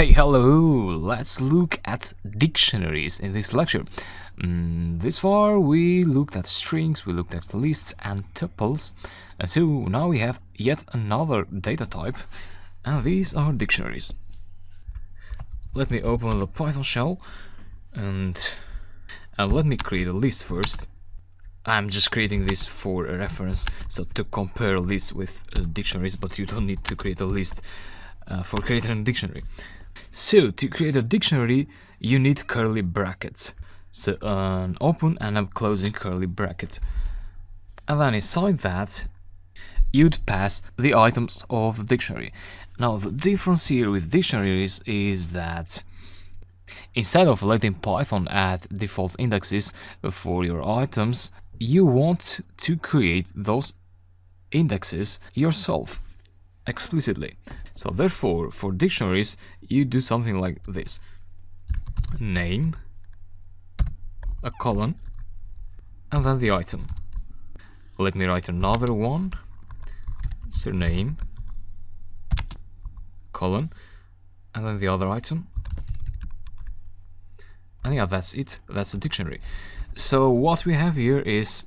Hey, hello! Let's look at dictionaries in this lecture. This far we looked at strings, we looked at lists and tuples, and so now we have yet another data type, and these are dictionaries. Let me open the Python shell and let me create a list first. I'm just creating this for a reference, so to compare lists with dictionaries, but you don't need to create a list for creating a dictionary. So to create a dictionary, you need curly brackets. So an open and a closing curly bracket. And then inside that, you'd pass the items of the dictionary. Now the difference here with dictionaries is that instead of letting Python add default indexes for your items, you want to create those indexes yourself explicitly. So therefore, for dictionaries, you do something like this: name, a colon, and then the item. Let me write another one: surname, colon, and then the other item. And yeah, that's it. That's a dictionary. So what we have here is,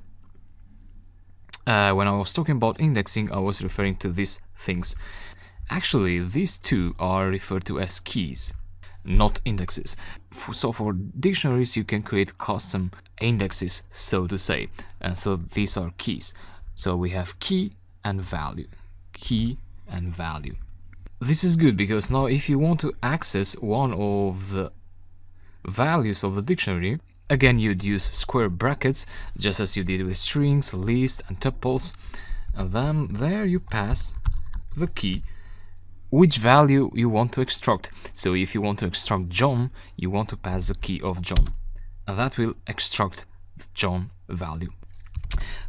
when I was talking about indexing, I was referring to these things. Actually, these two are referred to as keys, not indexes. So for dictionaries, you can create custom indexes, so to say. And so these are keys. So we have key and value. Key and value. This is good because now if you want to access one of the values of the dictionary, again you'd use square brackets, just as you did with strings, lists, and tuples. And then there you pass the key, which value you want to extract. So if you want to extract John, you want to pass the key of John, and that will extract the John value.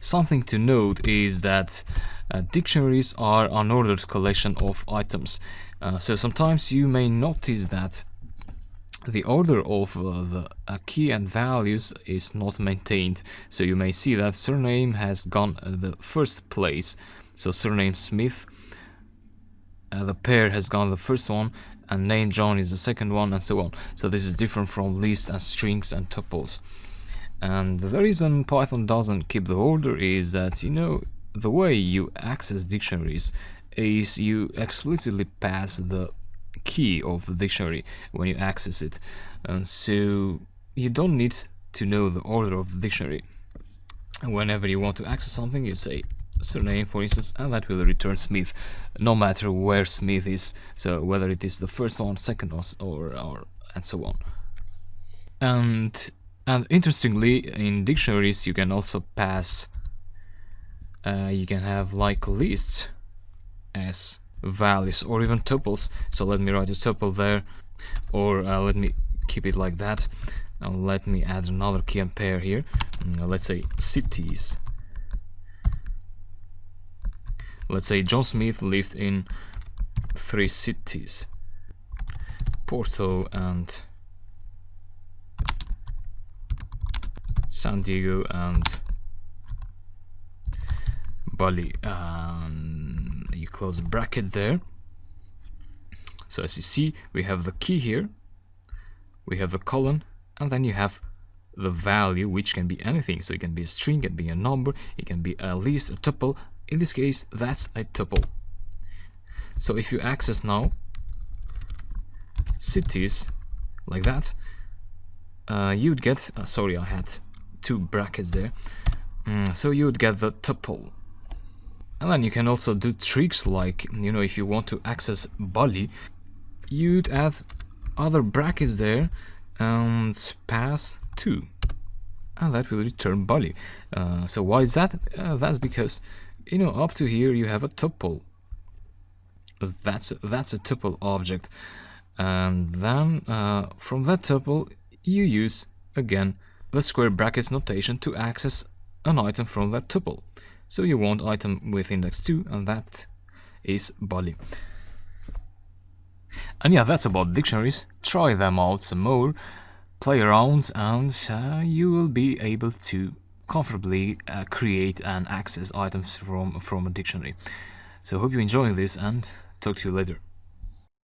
Something to note is that dictionaries are an ordered collection of items. So sometimes you may notice that the order of the key and values is not maintained. So you may see that surname has gone the first place. So surname Smith, the pair has gone the first one, and name John is the second one, and so on. So this is different from lists and strings and tuples. And the reason Python doesn't keep the order is that, the way you access dictionaries is you explicitly pass the key of the dictionary when you access it, and so you don't need to know the order of the dictionary. Whenever you want to access something, you say surname, for instance, and that will return Smith, no matter where Smith is, so whether it is the first one, second, or and so on. And interestingly, in dictionaries you can also pass you can have like lists as values, or even tuples. So let me write a tuple there, or let me keep it like that, and let me add another key and pair here. Let's say cities. Let's say John Smith lived in 3 cities: Porto and San Diego and Bali. You close a bracket there. So as you see, we have the key here, we have the colon, and then you have the value, which can be anything. So it can be a string, it can be a number, it can be a list, a tuple. In this case, that's a tuple. So if you access now cities like that, you'd get, sorry, I had 2 brackets there. So you would get the tuple. And then you can also do tricks like, if you want to access Bali, you'd add other brackets there and pass 2, and that will return Bali. So why is that? That's because, up to here you have a tuple. That's a tuple object, and then from that tuple you use again the square brackets notation to access an item from that tuple. So you want item with index 2, and that is Bali. And yeah, that's about dictionaries. Try them out some more, play around, and you will be able to comfortably create and access items from a dictionary. So hope you're enjoying this, and talk to you later.